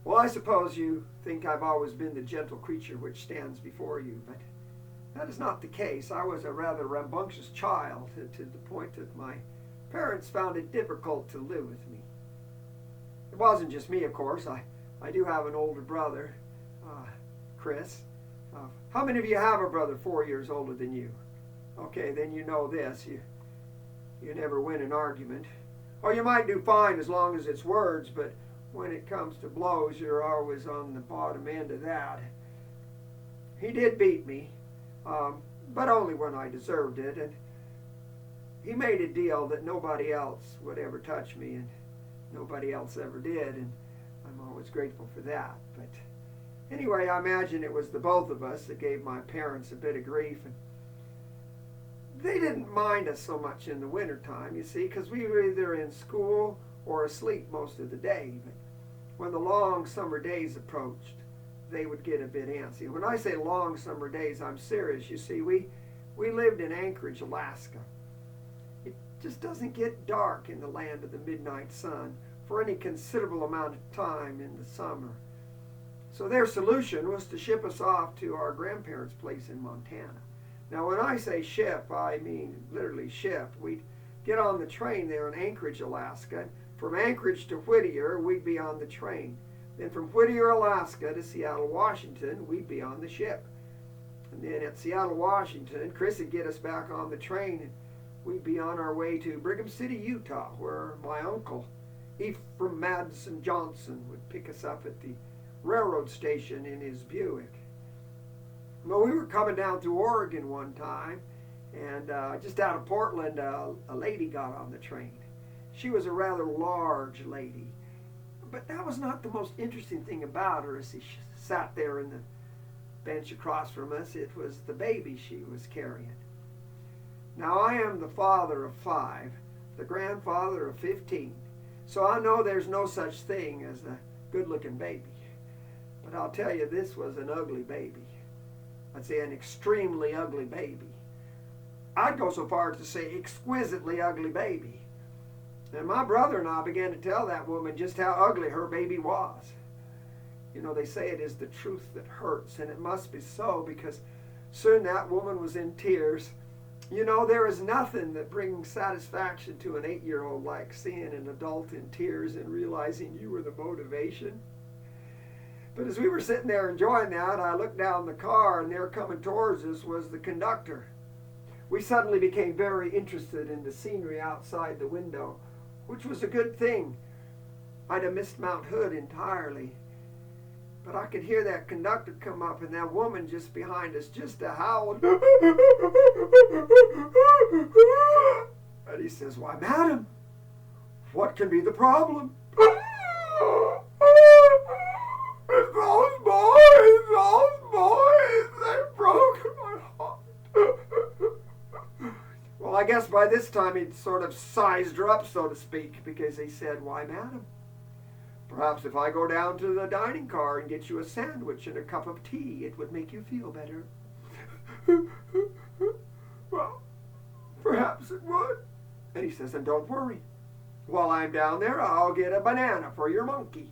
Well, I suppose you think I've always been the gentle creature which stands before you, but that is not the case. I was a rather rambunctious child to the point that my parents found it difficult to live with me. It wasn't just me, of course. I do have an older brother, Chris. How many of you have a brother 4 years older than you? Okay, then you know this. You never win an argument. Or you might do fine as long as it's words, but when it comes to blows, you're always on the bottom end of that. He did beat me, but only when I deserved it, and he made a deal that nobody else would ever touch me, and nobody else ever did, and I'm always grateful for that. But anyway, I imagine it was the both of us that gave my parents a bit of grief, and they didn't mind us so much in the wintertime, you see, because we were either in school or asleep most of the day. But when the long summer days approached, they would get a bit antsy. When I say long summer days, I'm serious. You see, we lived in Anchorage, Alaska. It just doesn't get dark in the land of the midnight sun for any considerable amount of time in the summer. So their solution was to ship us off to our grandparents' place in Montana. Now, when I say ship, I mean literally ship. We'd get on the train there in Anchorage, Alaska. From Anchorage to Whittier, we'd be on the train. Then from Whittier, Alaska to Seattle, Washington, we'd be on the ship. And then at Seattle, Washington, Chris would get us back on the train, and we'd be on our way to Brigham City, Utah, where my uncle, Ephraim Madison Johnson, would pick us up at the railroad station in his Buick. Well, we were coming down through Oregon one time, and just out of Portland, a lady got on the train. She was a rather large lady, but that was not the most interesting thing about her as she sat there in the bench across from us. It was the baby she was carrying. Now, I am the father of 5, the grandfather of 15, so I know there's no such thing as a good-looking baby. But I'll tell you, this was an ugly baby. I'd say an extremely ugly baby. I'd go so far as to say exquisitely ugly baby. And my brother and I began to tell that woman just how ugly her baby was. You know, they say it is the truth that hurts, and it must be so, because soon that woman was in tears. You know, there is nothing that brings satisfaction to an 8-year-old like seeing an adult in tears and realizing you were the motivation. But as we were sitting there enjoying that, I looked down the car, and there coming towards us was the conductor. We suddenly became very interested in the scenery outside the window, which was a good thing. I'd have missed Mount Hood entirely. But I could hear that conductor come up, and that woman just behind us just a howl. And he says, "Why, madam, what can be the problem?" They broke my heart. Well, I guess by this time he'd sort of sized her up, so to speak, because he said, "Why, madam, perhaps if I go down to the dining car and get you a sandwich and a cup of tea, it would make you feel better." Well, perhaps it would. And he says, "And don't worry. While I'm down there, I'll get a banana for your monkey."